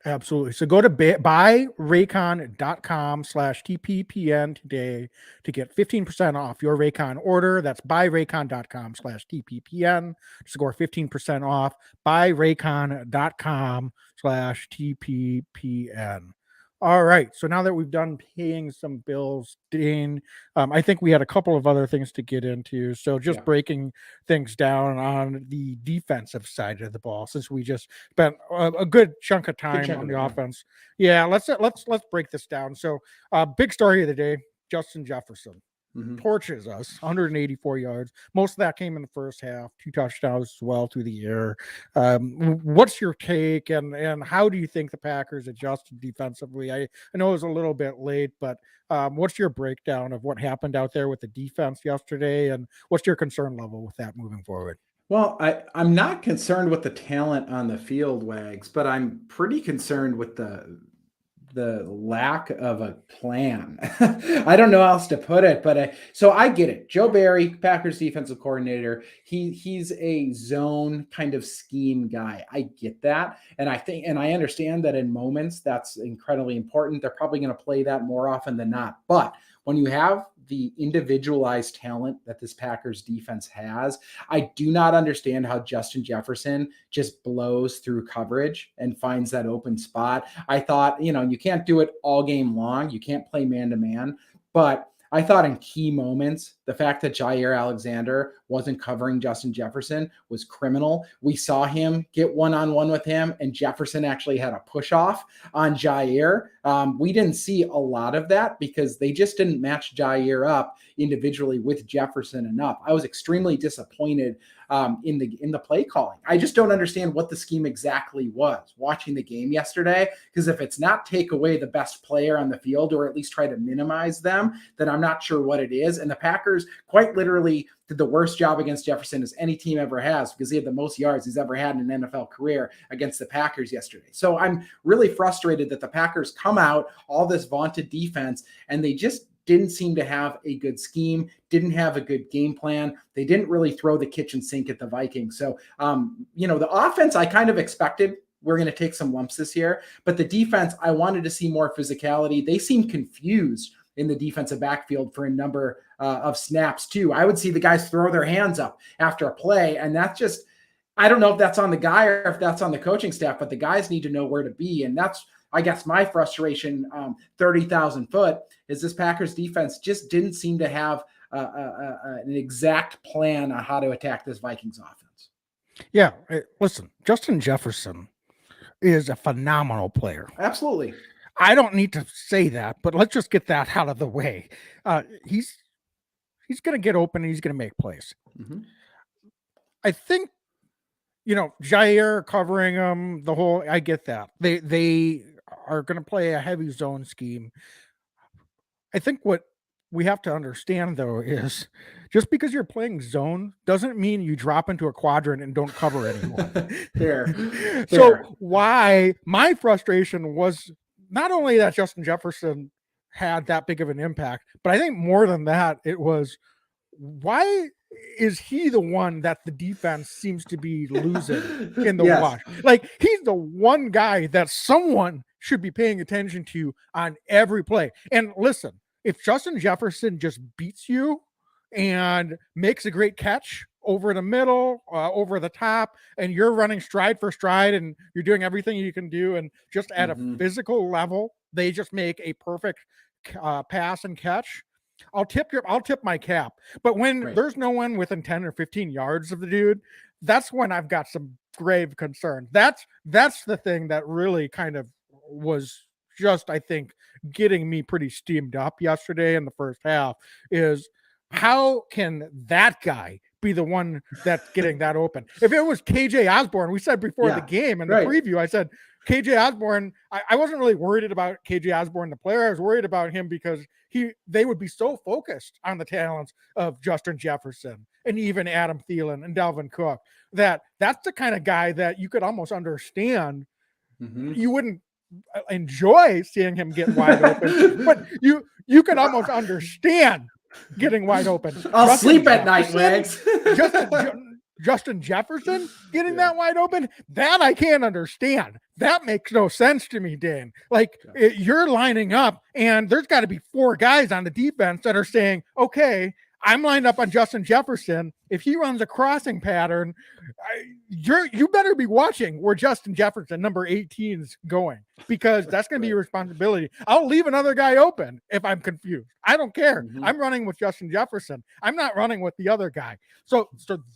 Absolutely. So go to buyraycon.com/TPPN today to get 15% off your Raycon order. That's buyraycon.com/TPPN to score 15% off. Buyraycon.com/TPPN. All right. So now that we've done paying some bills, Dane, I think we had a couple of other things to get into. So just breaking things down on the defensive side of the ball, since we just spent a good chunk of time on the offense. Yeah, let's break this down. So big story of the day, Justin Jefferson. Torches us, 184 yards. Most of that came in the first half, 2 touchdowns as well through the air. What's your take, and how do you think the Packers adjusted defensively? I know it was a little bit late, but what's your breakdown of what happened out there with the defense yesterday, and what's your concern level with that moving forward? Well, I'm not concerned with the talent on the field, Wags, but I'm pretty concerned with the lack of a plan. I don't know how else to put it, but so I get it. Joe Barry, Packers defensive coordinator, he's a zone kind of scheme guy. I get that. And I understand that in moments that's incredibly important. They're probably going to play that more often than not. But when you have the individualized talent that this Packers defense has, I do not understand how Justin Jefferson just blows through coverage and finds that open spot. I thought, you can't do it all game long. You can't play man-to-man, but I thought in key moments, the fact that Jair Alexander wasn't covering Justin Jefferson was criminal. We saw him get one-on-one with him, and Jefferson actually had a push-off on Jair. We didn't see a lot of that because they just didn't match Jair up individually with Jefferson enough. I was extremely disappointed in the play calling. I just don't understand what the scheme exactly was watching the game yesterday, because if it's not take away the best player on the field or at least try to minimize them, then I'm not sure what it is. And the Packers quite literally did the worst job against Jefferson as any team ever has, because he had the most yards he's ever had in an NFL career against the Packers yesterday. So I'm really frustrated that the Packers come out, all this vaunted defense, and they just didn't seem to have a good scheme, didn't have a good game plan. They didn't really throw the kitchen sink at the Vikings. So, the offense, I kind of expected we're going to take some lumps this year, but the defense, I wanted to see more physicality. They seemed confused in the defensive backfield for a number of snaps too. I would see the guys throw their hands up after a play, and that's just, I don't know if that's on the guy or if that's on the coaching staff, but the guys need to know where to be. And that's, I guess, my frustration, 30,000 foot, is this Packers defense just didn't seem to have an exact plan on how to attack this Vikings offense. Yeah. Listen, Justin Jefferson is a phenomenal player. Absolutely. I don't need to say that, but let's just get that out of the way. He's going to get open and he's going to make plays. Mm-hmm. I think, Jair covering him, I get that. They are going to play a heavy zone scheme. I think what we have to understand, though, is just because you're playing zone doesn't mean you drop into a quadrant and don't cover anyone. Fair. So why my frustration was not only that Justin Jefferson had that big of an impact, but I think more than that, it was, why is he the one that the defense seems to be losing in the wash? Like, he's the one guy that someone should be paying attention to on every play. And listen, if Justin Jefferson just beats you and makes a great catch over the middle, over the top, and you're running stride for stride and you're doing everything you can do, and just at a physical level, they just make a perfect pass and catch, I'll tip my cap. But when there's no one within 10 or 15 yards of the dude, that's when I've got some grave concern. That's the thing that really kind of was just, I think, getting me pretty steamed up yesterday in the first half, is how can that guy be the one that's getting that open? If it was KJ Osborne, we said before the game in the preview, I said KJ Osborne, I wasn't really worried about KJ Osborne, the player. I was worried about him because they would be so focused on the talents of Justin Jefferson and even Adam Thielen and Dalvin Cook, that's the kind of guy that you could almost understand. You wouldn't enjoy seeing him get wide open, but you could almost understand getting wide open. I'll sleep at night, Wags. Justin Jefferson getting that wide open, that I can't understand. That makes no sense to me, Dan. Like you're lining up and there's got to be 4 guys on the defense that are saying, okay, I'm lined up on Justin Jefferson. If he runs a crossing pattern, you better be watching where Justin Jefferson, number 18, is going, because that's going to be your responsibility. I'll leave another guy open if I'm confused. I don't care. I'm running with Justin Jefferson. I'm not running with the other guy. So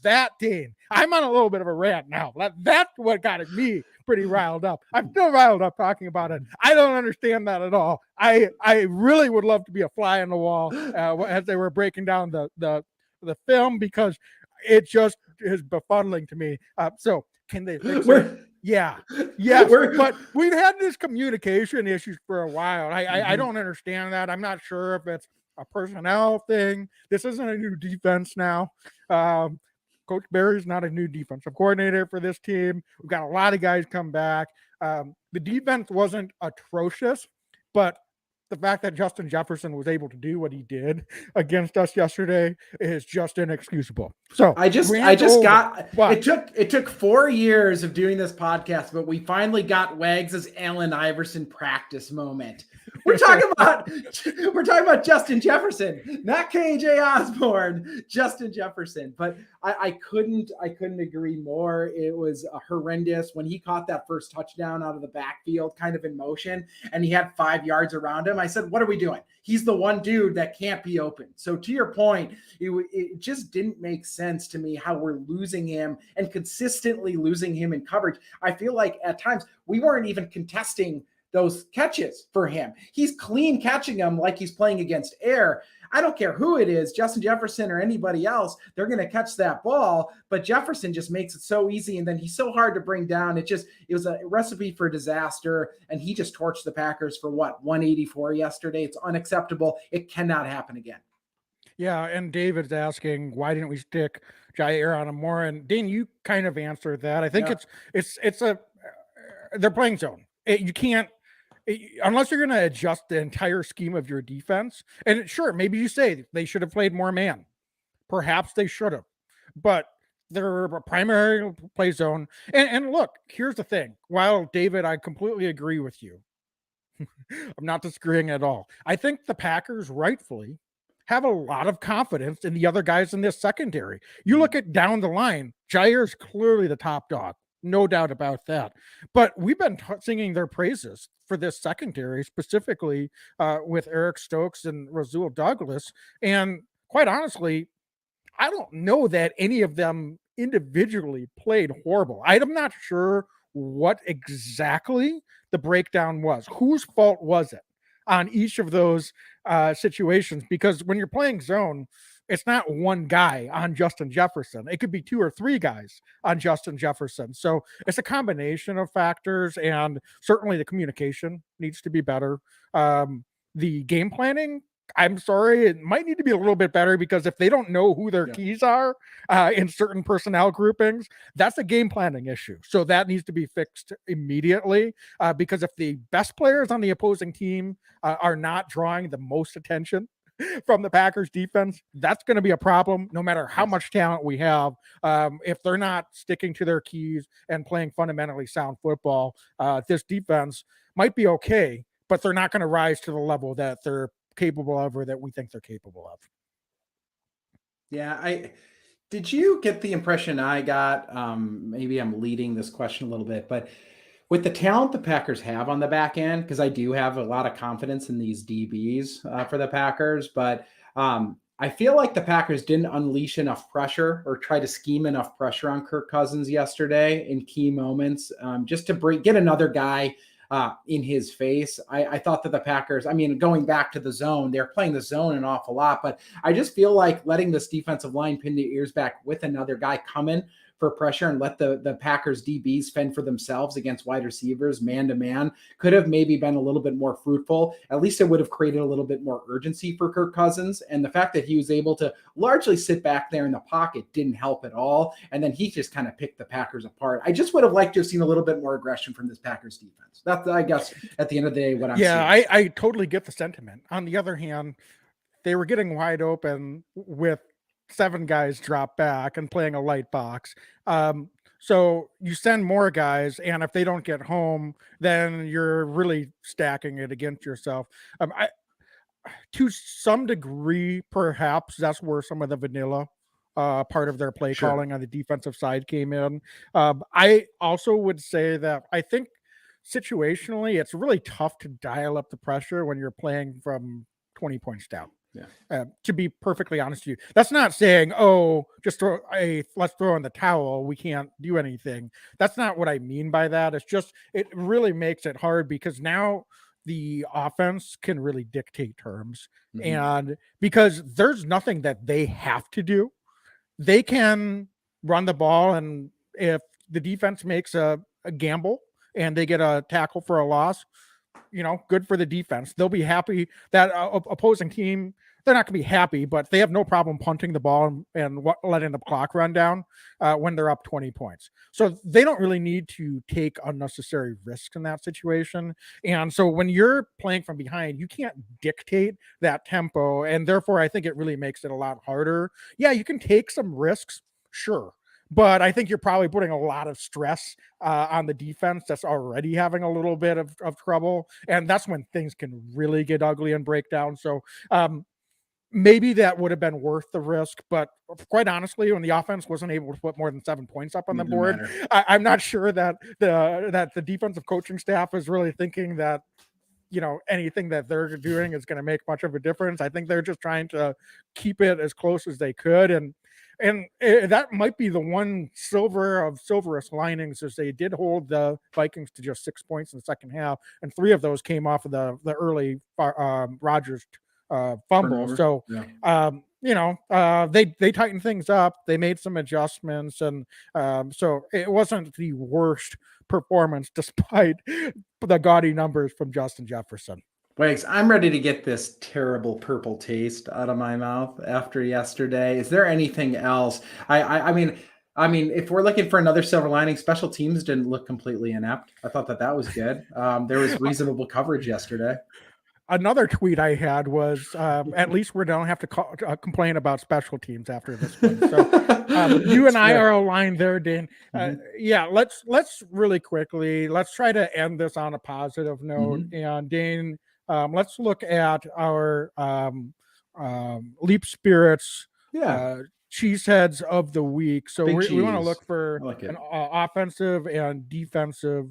that, Dane, I'm on a little bit of a rant now. That's what got me pretty riled up. I'm still riled up talking about it. I don't understand that at all. I really would love to be a fly on the wall as they were breaking down the film, because it just is befuddling to me. So can they fix it? Yeah. Yes. But we've had this communication issues for a while. I don't understand that. I'm not sure if it's a personnel thing. This isn't a new defense now. Coach Barry's not a new defensive coordinator for this team. We've got a lot of guys come back. The defense wasn't atrocious, but the fact that Justin Jefferson was able to do what he did against us yesterday is just inexcusable. So it took 4 years of doing this podcast, but we finally got Wags' Allen Iverson practice moment. We're talking about Justin Jefferson, not KJ Osborne, Justin Jefferson. But I couldn't agree more. It was horrendous when he caught that first touchdown out of the backfield, kind of in motion, and he had 5 yards around him. I said, what are we doing? He's the one dude that can't be open. So to your point, it just didn't make sense to me how we're losing him and consistently losing him in coverage. I feel like at times we weren't even contesting those catches for him. He's clean catching them like he's playing against air. I don't care who it is, Justin Jefferson or anybody else, they're going to catch that ball, but Jefferson just makes it so easy, and then he's so hard to bring down. It was a recipe for disaster, and he just torched the Packers for 184 yesterday. It's unacceptable. It cannot happen again. Yeah, and David's asking, why didn't we stick Jair on him more? And Dane, you kind of answered that. I think they're playing zone. You can't, unless you're going to adjust the entire scheme of your defense. And sure, maybe you say they should have played more man. Perhaps they should have, but they're a primary play zone. And look, here's the thing. While David, I completely agree with you. I'm not disagreeing at all. I think the Packers rightfully have a lot of confidence in the other guys in this secondary. You look at down the line, Jair's clearly the top dog. No doubt about that. But we've been singing their praises for this secondary, specifically with Eric Stokes and Rasul Douglas. And quite honestly, I don't know that any of them individually played horrible. I'm not sure what exactly the breakdown was. Whose fault was it on each of those situations? Because when you're playing zone, it's not one guy on Justin Jefferson. It could be 2 or 3 guys on Justin Jefferson. So it's a combination of factors, and certainly the communication needs to be better. The game planning, I'm sorry, it might need to be a little bit better, because if they don't know who their keys are in certain personnel groupings, that's a game planning issue. So that needs to be fixed immediately, because if the best players on the opposing team are not drawing the most attention from the Packers defense, that's going to be a problem no matter how much talent we have. If they're not sticking to their keys and playing fundamentally sound football, this defense might be okay, but they're not going to rise to the level that they're capable of, or that we think they're capable of. Yeah, did you get the impression I got? Maybe I'm leading this question a little bit, but with the talent the Packers have on the back end, because I do have a lot of confidence in these DBs for the Packers, but I feel like the Packers didn't unleash enough pressure or try to scheme enough pressure on Kirk Cousins yesterday in key moments, just to get another guy in his face. I thought that the Packers, going back to the zone, they're playing the zone an awful lot, but I just feel like letting this defensive line pin their ears back with another guy coming for pressure and let the Packers DBs fend for themselves against wide receivers man-to-man could have maybe been a little bit more fruitful. At least it would have created a little bit more urgency for Kirk Cousins. And the fact that he was able to largely sit back there in the pocket didn't help at all. And then he just kind of picked the Packers apart. I just would have liked to have seen a little bit more aggression from this Packers defense. That's, I guess, at the end of the day, what I'm seeing. Yeah, I totally get the sentiment. On the other hand, they were getting wide open with 7 guys drop back and playing a light box. So you send more guys, and if they don't get home, then you're really stacking it against yourself. To some degree, perhaps that's where some of the vanilla part of their play calling on the defensive side came in. I also would say that I think situationally, it's really tough to dial up the pressure when you're playing from 20 points down. To be perfectly honest with you, that's not saying, oh, just let's throw in the towel. We can't do anything. That's not what I mean by that. It's just, it really makes it hard because now the offense can really dictate terms. And because there's nothing that they have to do, they can run the ball. And if the defense makes a gamble and they get a tackle for a loss, good for the defense. They'll be happy. That opposing team, they're not going to be happy, but they have no problem punting the ball and letting the clock run down when they're up 20 points. So they don't really need to take unnecessary risks in that situation. And so when you're playing from behind, you can't dictate that tempo. And therefore, I think it really makes it a lot harder. Yeah, you can take some risks, sure. But I think you're probably putting a lot of stress on the defense that's already having a little bit of trouble. And that's when things can really get ugly and break down. So maybe that would have been worth the risk. But quite honestly, when the offense wasn't able to put more than 7 points up on the board, I'm not sure that the defensive coaching staff is really thinking that anything that they're doing is going to make much of a difference. I think they're just trying to keep it as close as they could. And that might be the one silverest linings, is they did hold the Vikings to just 6 points in the second half, and 3 of those came off of the early Rodgers fumble. So they tightened things up, they made some adjustments, and so it wasn't the worst performance despite the gaudy numbers from Justin Jefferson. Wags, I'm ready to get this terrible purple taste out of my mouth after yesterday. Is there anything else? I mean, if we're looking for another silver lining, special teams didn't look completely inept. I thought that was good. There was reasonable coverage yesterday. Another tweet I had was, at least we don't have to complain about special teams after this one. So you and I are aligned there, Dane. Yeah, let's really quickly, let's try to end this on a positive note. And Dane, let's look at our Leap Spirits cheeseheads of the week. So we want to look for an offensive and defensive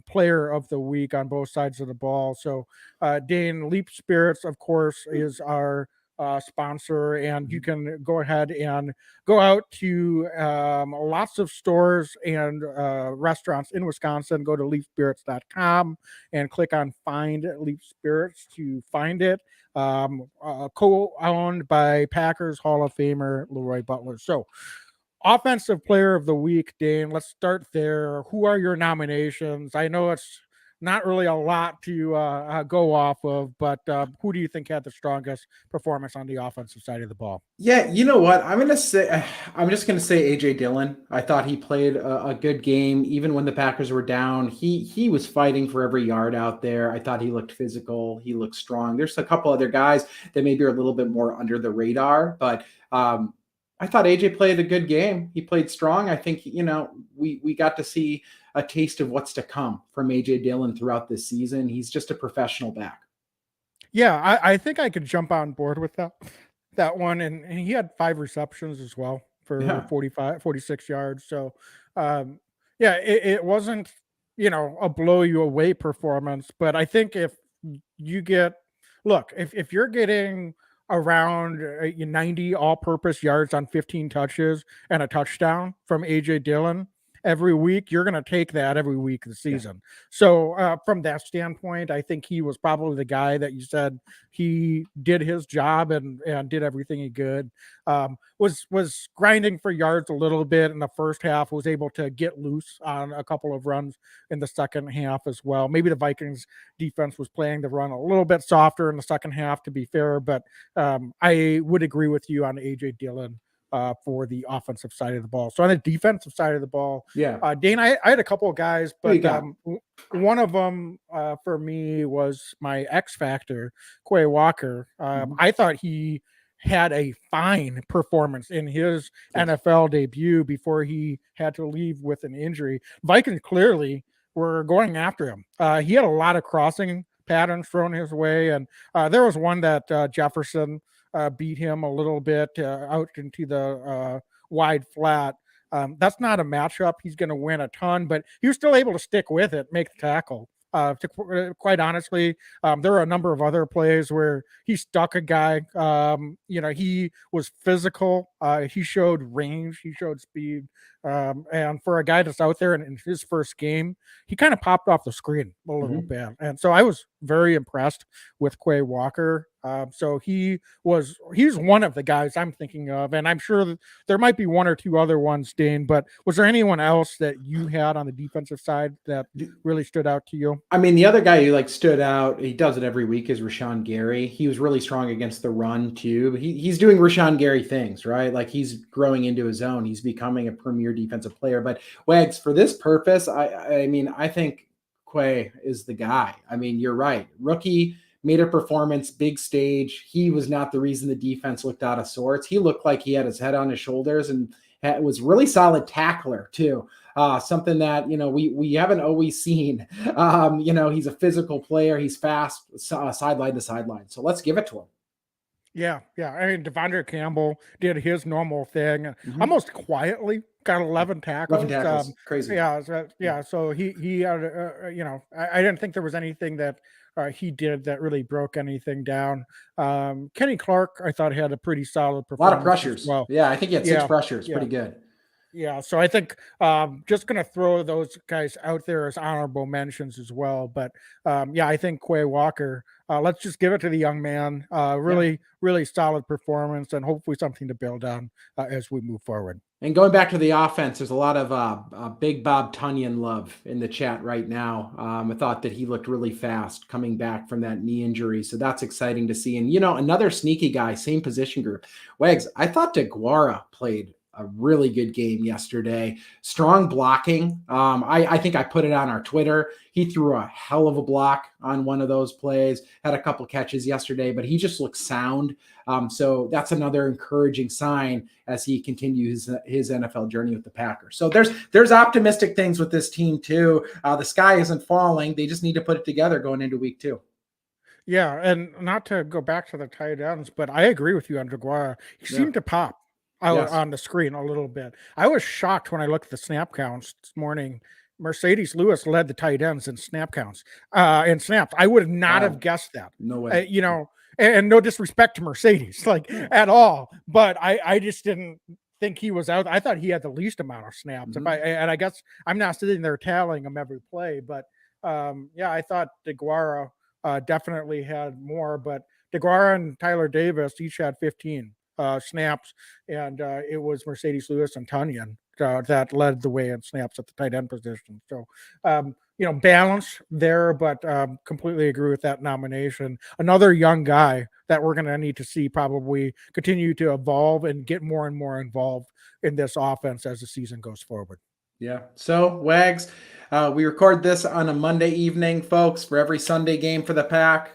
player of the week on both sides of the ball. So Dane, Leap Spirits, of course, is our sponsor, and you can go ahead and go out to lots of stores and restaurants in Wisconsin. Go to leapspirits.com and click on Find Leap Spirits to find it. Co-owned by Packers Hall of Famer Leroy Butler. So offensive player of the week, Dane, let's start there. Who are your nominations? I know it's not really a lot to go off of, but who do you think had the strongest performance on the offensive side of the ball? Yeah, you know what? I'm just going to say AJ Dillon. I thought he played a good game, even when the Packers were down. He was fighting for every yard out there. I thought he looked physical. He looked strong. There's a couple other guys that maybe are a little bit more under the radar, but I thought AJ played a good game. He played strong. I think, we got to see a taste of what's to come from AJ Dillon throughout this season. He's just a professional back. Yeah, I think I could jump on board with that one. And he had 5 receptions as well for 46 yards. So, it wasn't, a blow you away performance. But I think if you're getting around 90 all-purpose yards on 15 touches and a touchdown from AJ Dillon every week, you're going to take that every week of the season. So from that standpoint, I think he was probably the guy that you said he did his job and did everything he could. Was grinding for yards a little bit in the first half, was able to get loose on a couple of runs in the second half as well. Maybe the Vikings defense was playing the run a little bit softer in the second half, to be fair, but I would agree with you on AJ Dillon for the offensive side of the ball. So on the defensive side of the ball, Dane, I had a couple of guys, but one of them for me was my X factor, Quay Walker. I thought he had a fine performance in his NFL debut before he had to leave with an injury. Vikings clearly were going after him. He had a lot of crossing patterns thrown his way, and there was one that Jefferson beat him a little bit out into the wide flat. That's not a matchup he's going to win a ton, but he was still able to stick with it, make the tackle. Quite honestly, there are a number of other plays where he stuck a guy. He was physical. He showed range. He showed speed. And for a guy that's out there in his first game, he kind of popped off the screen a little bit. And so I was very impressed with Quay Walker. So he's one of the guys I'm thinking of, and I'm sure that there might be one or two other ones, Dane, but was there anyone else that you had on the defensive side that really stood out to you? I mean, the other guy who stood out, he does it every week, is Rashawn Gary. He was really strong against the run too. He's doing Rashawn Gary things, right? Like he's growing into his own. He's becoming a premier defensive player. But Wags, for this purpose, I think Quay is the guy. I mean, you're right. Rookie, made a performance, big stage. He was not the reason the defense looked out of sorts. He looked like he had his head on his shoulders and was really solid tackler too. Something that, we haven't always seen. He's a physical player. He's fast, sideline to sideline. So let's give it to him. Yeah. I mean, Devondre Campbell did his normal thing, almost quietly. Got 11 tackles. 11 tackles. Crazy. Yeah. So he had, I didn't think there was anything that he did that really broke anything down. Kenny Clark, I thought, had a pretty solid performance. A lot of pressures. Well, yeah, I think he had 6 pressures. Pretty good. Yeah, so I think just going to throw those guys out there as honorable mentions as well. But I think Quay Walker, let's just give it to the young man. Really solid performance, and hopefully something to build on as we move forward. And going back to the offense, there's a lot of Big Bob Tunyon love in the chat right now. I thought that he looked really fast coming back from that knee injury. So that's exciting to see. And, another sneaky guy, same position group. Wags, I thought DeGuara played a really good game yesterday. Strong blocking. I think I put it on our Twitter. He threw a hell of a block on one of those plays, had a couple catches yesterday, but he just looks sound. So that's another encouraging sign as he continues his NFL journey with the Packers. So there's optimistic things with this team too. The sky isn't falling. They just need to put it together going into week 2. Yeah. And not to go back to the tight ends, but I agree with you on DeGuara. He seemed to pop on the screen a little bit. I was shocked when I looked at the snap counts this morning. Mercedes Lewis led the tight ends in snap counts and snaps. I would not have guessed that. No way. And no disrespect to Mercedes, at all. But I just didn't think he was out. I thought he had the least amount of snaps. I guess I'm not sitting there tallying them every play, but I thought DeGuara definitely had more. But DeGuara and Tyler Davis each had 15 snaps, and it was Mercedes Lewis and Tunyon that led the way in snaps at the tight end position. So, balance there, but completely agree with that nomination. Another young guy that we're going to need to see probably continue to evolve and get more and more involved in this offense as the season goes forward. Yeah. So, Wags, we record this on a Monday evening, folks. For every Sunday game for the Pack,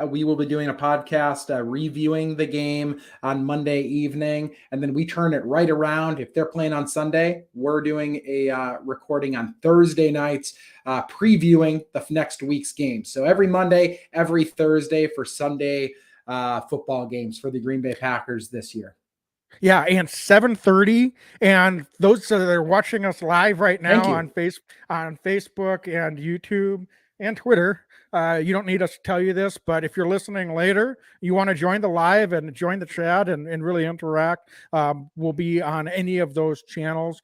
we will be doing a podcast reviewing the game on Monday evening, and then we turn it right around. If they're playing on Sunday, we're doing a recording on Thursday nights, previewing the next week's game. So every Monday, every Thursday for Sunday football games for the Green Bay Packers this year. Yeah, and 7:30, and those that are watching us live right now on Facebook and YouTube and Twitter. You don't need us to tell you this, but if you're listening later, you want to join the live and join the chat and really interact, we'll be on any of those channels.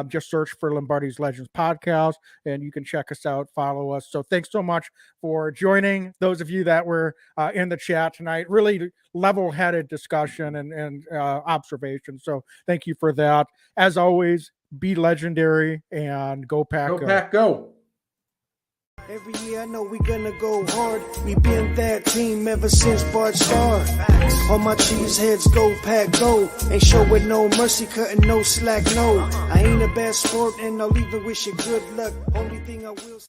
Just search for Lombardi's Legends Podcast, and you can check us out, follow us. So thanks so much for joining. Those of you that were in the chat tonight, really level-headed discussion and observation. So thank you for that. As always, be legendary and go Pack. Go Pack, go. Every year I know we gonna go hard. We been that team ever since Bart started. All my cheese heads go Pack go. Ain't showing no mercy, cutting no slack, no. I ain't a bad sport and I'll even wish you good luck. Only thing I will